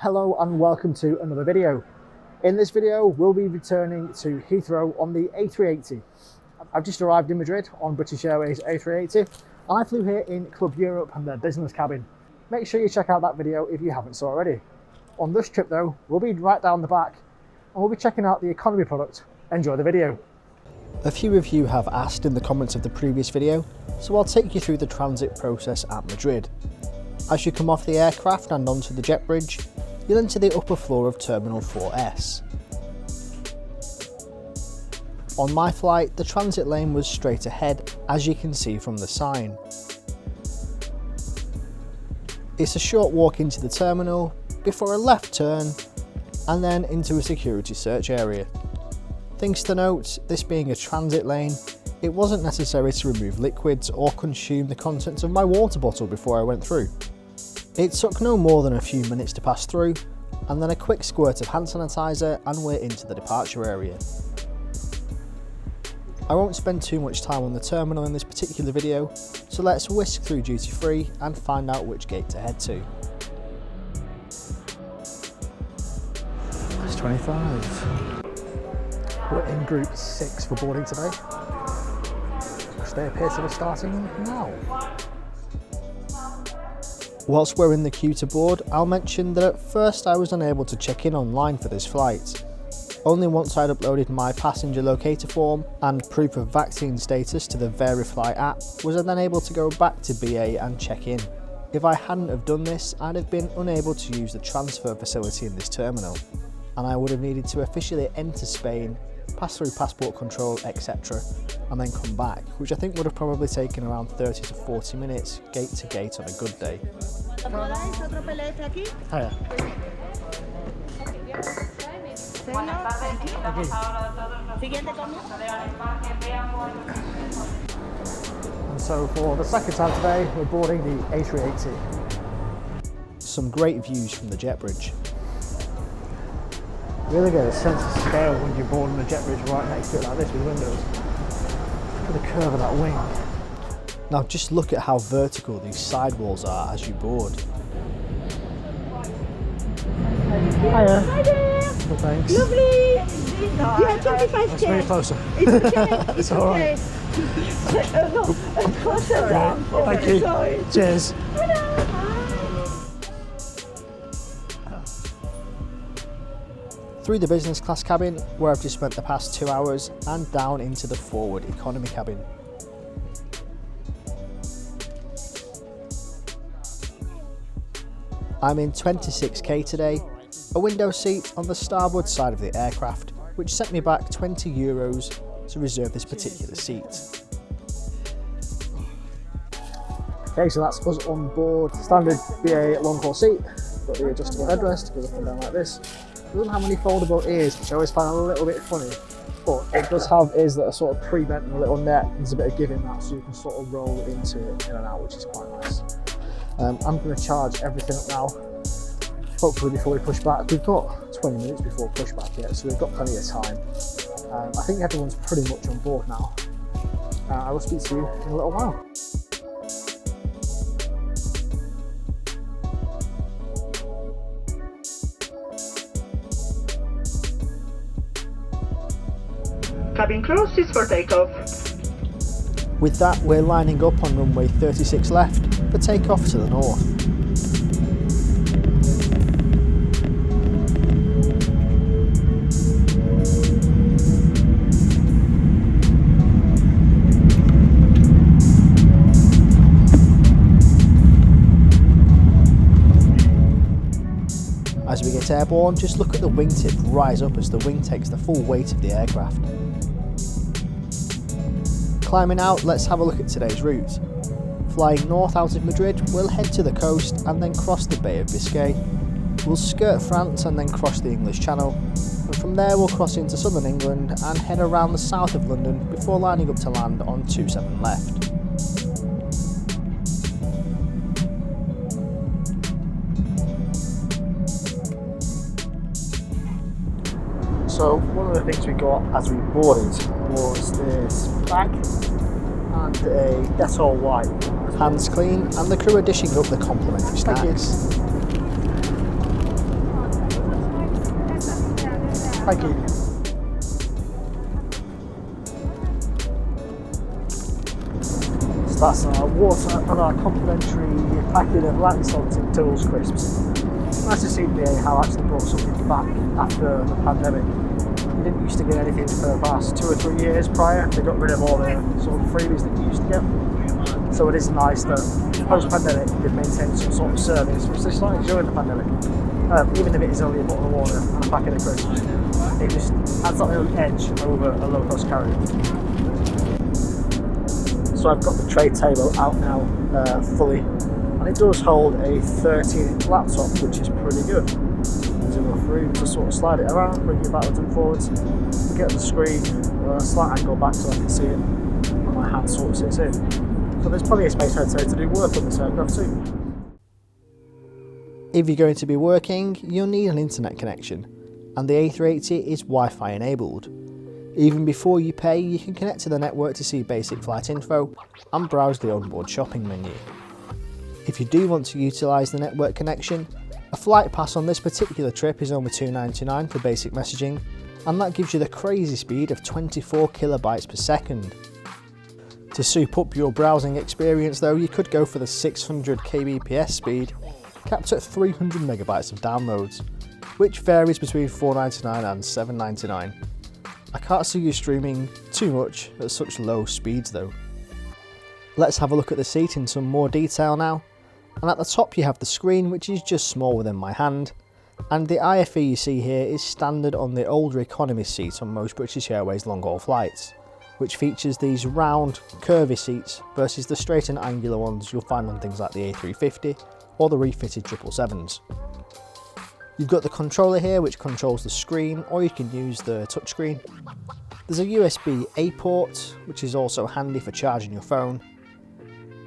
Hello and welcome to another video. In this video we'll be returning to Heathrow on the A380. I've just arrived in Madrid on British Airways A380 and I flew here in Club Europe and their business cabin. Make sure you check out that video if you haven't so already. On this trip though, we'll be right down the back and we'll be checking out the economy product. Enjoy the video. A few of you have asked in the comments of the previous video, so I'll take you through the transit process at Madrid. As you come off the aircraft and onto the jet bridge, you'll enter the upper floor of Terminal 4S. On my flight, the transit lane was straight ahead, as you can see from the sign. It's a short walk into the terminal, before a left turn, and then into a security search area. Things to note, this being a transit lane, it wasn't necessary to remove liquids or consume the contents of my water bottle before I went through. It took no more than a few minutes to pass through, and then a quick squirt of hand sanitizer and we're into the departure area. I won't spend too much time on the terminal in this particular video, so let's whisk through duty free and find out which gate to head to. That's 25. We're in group 6 for boarding today. They appear to be starting now. Whilst we're in the queue to board, I'll mention that at first I was unable to check in online for this flight. Only once I'd uploaded my passenger locator form and proof of vaccine status to the Verify app was I then able to go back to BA and check in. If I hadn't have done this, I'd have been unable to use the transfer facility in this terminal, and I would have needed to officially enter Spain, pass through passport control, etc. and then come back, which I think would have probably taken around 30 to 40 minutes gate to gate on a good day. Hiya. And so for the second time today, we're boarding the A380. Some great views from the jet bridge. Really get a sense of scale when you're boarding the jet bridge right next to it like this with windows. Look at the curve of that wing. Now just look at how vertical these sidewalls are as you board. Hiya. Hi there. Well, thanks. Lovely. Yeah, 25 Let's move closer. It's okay. It's all right. Thank you. Sorry. Cheers. Through the business class cabin, where I've just spent the past 2 hours, and down into the forward economy cabin. I'm in 26k today, a window seat on the starboard side of the aircraft, which set me back €20 to reserve this particular seat. Okay, so that's us on board. Standard BA long haul seat, got the adjustable headrest, goes up and down like this. It doesn't have any foldable ears, which I always find a little bit funny, but it does have ears that are sort of pre-bent in a little net. There's a bit of give in that, so you can sort of roll into it in and out, which is quite nice. I'm going to charge everything up now, hopefully before we push back. We've got 20 minutes before pushback yet, so we've got plenty of time. I think everyone's pretty much on board now. I will speak to you in a little while. Cabin closes for takeoff. With that, we're lining up on runway 36 left for takeoff to the north. As we get airborne, just look at the wingtip rise up as the wing takes the full weight of the aircraft. Climbing out, let's have a look at today's route. Flying north out of Madrid, we'll head to the coast and then cross the Bay of Biscay. We'll skirt France and then cross the English Channel. And from there we'll cross into southern England and head around the south of London before lining up to land on 27 left. So one of the things we got as we boarded was this bag and a Dettol wipe. Hands clean, and the crew are dishing up the complimentary snacks. Thank you. So that's our water and our complimentary packet of Lansons and Tools crisps. Nice to see BA how actually brought something back after the pandemic. You didn't used to get anything for the past 2 or 3 years prior. They got rid of all the sort of freebies that you used to get. So it is nice that post-pandemic they've maintained some sort of service, which they started during the pandemic. Even if it is only a bottle of water and a packet of crisps, it just adds that little edge over a low-cost carrier. So I've got the tray table out now fully, and it does hold a 13-inch laptop, which is pretty good. There's enough room to sort of slide it around, bring it backwards and forwards, get the screen a slight angle back so I can see it, and my hand sort of sits in. So there's plenty of space, I'd say, to do work on this aircraft too. If you're going to be working, you'll need an internet connection, and the A380 is Wi-Fi enabled. Even before you pay, you can connect to the network to see basic flight info and browse the onboard shopping menu. If you do want to utilise the network connection, a flight pass on this particular trip is only $2.99 for basic messaging, and that gives you the crazy speed of 24 kilobytes per second. To soup up your browsing experience though, you could go for the 600 kbps speed, capped at 300 megabytes of downloads, which varies between $4.99 and $7.99. I can't see you streaming too much at such low speeds though. Let's have a look at the seat in some more detail now, and at the top you have the screen, which is just smaller than my hand, and the IFE you see here is standard on the older economy seats on most British Airways long haul flights, which features these round curvy seats versus the straight and angular ones you'll find on things like the A350 or the refitted 777s. You've got the controller here which controls the screen, or you can use the touchscreen. There's a USB-A port, which is also handy for charging your phone.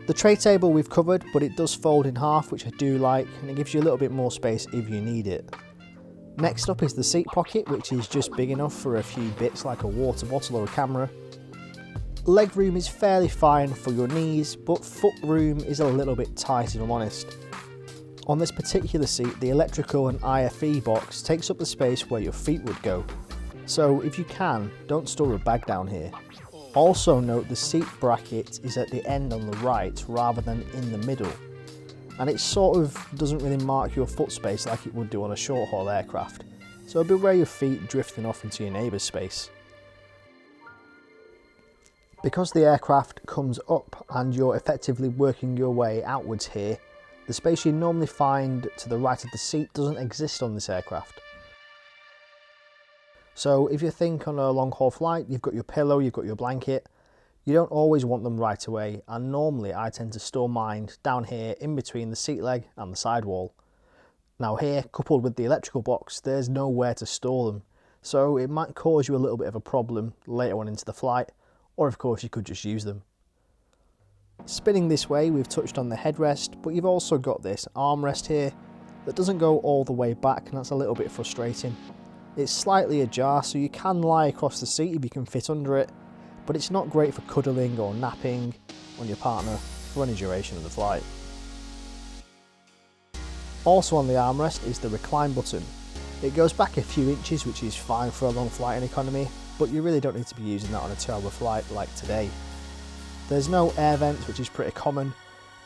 The tray table we've covered, but it does fold in half, which I do like, and it gives you a little bit more space if you need it. Next up is the seat pocket, which is just big enough for a few bits like a water bottle or a camera. Leg room is fairly fine for your knees, but foot room is a little bit tight if I'm honest. On this particular seat, the electrical and IFE box takes up the space where your feet would go. So if you can, don't store a bag down here. Also note the seat bracket is at the end on the right rather than in the middle. And it sort of doesn't really mark your foot space like it would do on a short haul aircraft. So beware your feet drifting off into your neighbour's space. Because the aircraft comes up and you're effectively working your way outwards here, the space you normally find to the right of the seat doesn't exist on this aircraft. So if you think on a long haul flight, you've got your pillow, you've got your blanket, you don't always want them right away, and normally I tend to store mine down here in between the seat leg and the sidewall. Now here, coupled with the electrical box, there's nowhere to store them, so it might cause you a little bit of a problem later on into the flight, or of course you could just use them. Spinning this way, we've touched on the headrest, but you've also got this armrest here that doesn't go all the way back, and that's a little bit frustrating. It's slightly ajar, so you can lie across the seat if you can fit under it, but it's not great for cuddling or napping on your partner for any duration of the flight. Also on the armrest is the recline button. It goes back a few inches, which is fine for a long flight in economy, but you really don't need to be using that on a 2-hour flight like today. There's no air vents, which is pretty common,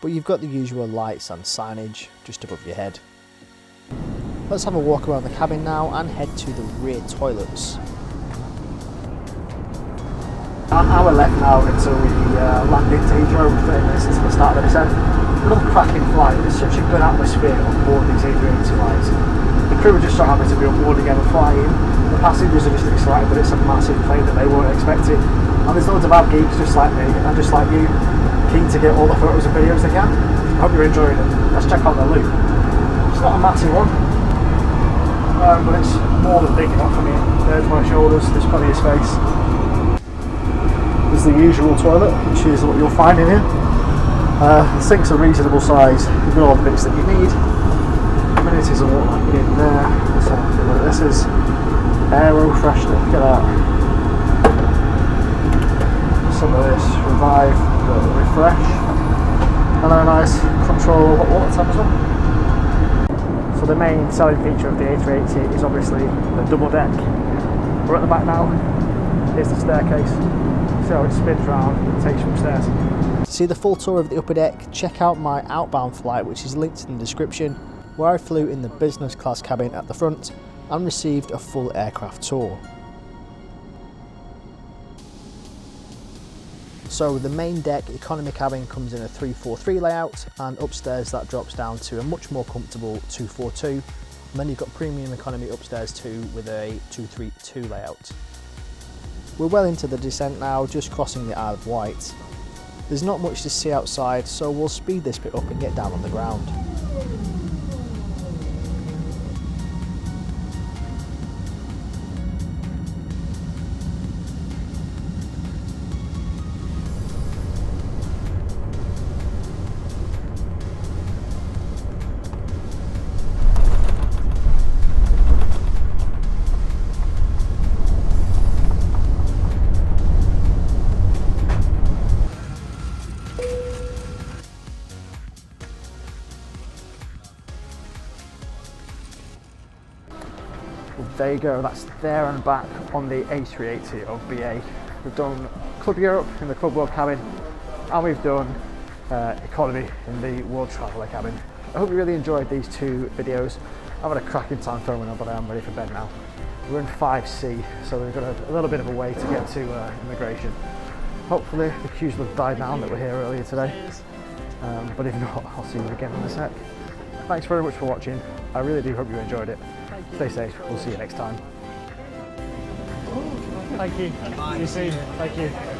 but you've got the usual lights and signage just above your head. Let's have a walk around the cabin now and head to the rear toilets. An hour left now until we land into Heathrow, 30 minutes into the start of the descent. Another cracking flight. There's such a good atmosphere on board these A380 flights. The crew are just so happy to be on board again and flying. The passengers are just excited that it's a massive plane that they weren't expecting. And there's loads of ab geeks just like me and just like you, keen to get all the photos and videos they can. I hope you're enjoying it. Let's check out the loop. It's not a massive one, but it's more than big enough for me. There's my shoulders, there's plenty of space. There's the usual toilet, which is what you'll find in here. The sinks are reasonable size, you've got all the bits that you need. Amenities are what like in there. Let's have a look. This is aero freshener, look at that. Some of this Revive, Refresh, and a nice control hot water tap as well. So the main selling feature of the A380 is obviously the double deck. We're at the back now. Here's the staircase. See how it spins round and takes you upstairs. To see the full tour of the upper deck, check out my outbound flight, which is linked in the description, where I flew in the business class cabin at the front and received a full aircraft tour. So the main deck economy cabin comes in a 343 layout, and upstairs that drops down to a much more comfortable 242. And then you've got premium economy upstairs too with a 232 layout. We're well into the descent now, just crossing the Isle of Wight. There's not much to see outside, so we'll speed this bit up and get down on the ground. There you go, that's there and back on the A380 of BA. We've done Club Europe in the Club World cabin, and we've done economy in the World Traveller cabin. I hope you really enjoyed these two videos. I've had a cracking time filming them, but I am ready for bed now. We're in 5C, so we've got a little bit of a way to get to immigration. Hopefully the queues will have died down that were here earlier today, but if not, I'll see you again in a sec. Thanks very much for watching. I really do hope you enjoyed it. Stay safe. We'll see you next time. Thank you. See you soon. Thank you.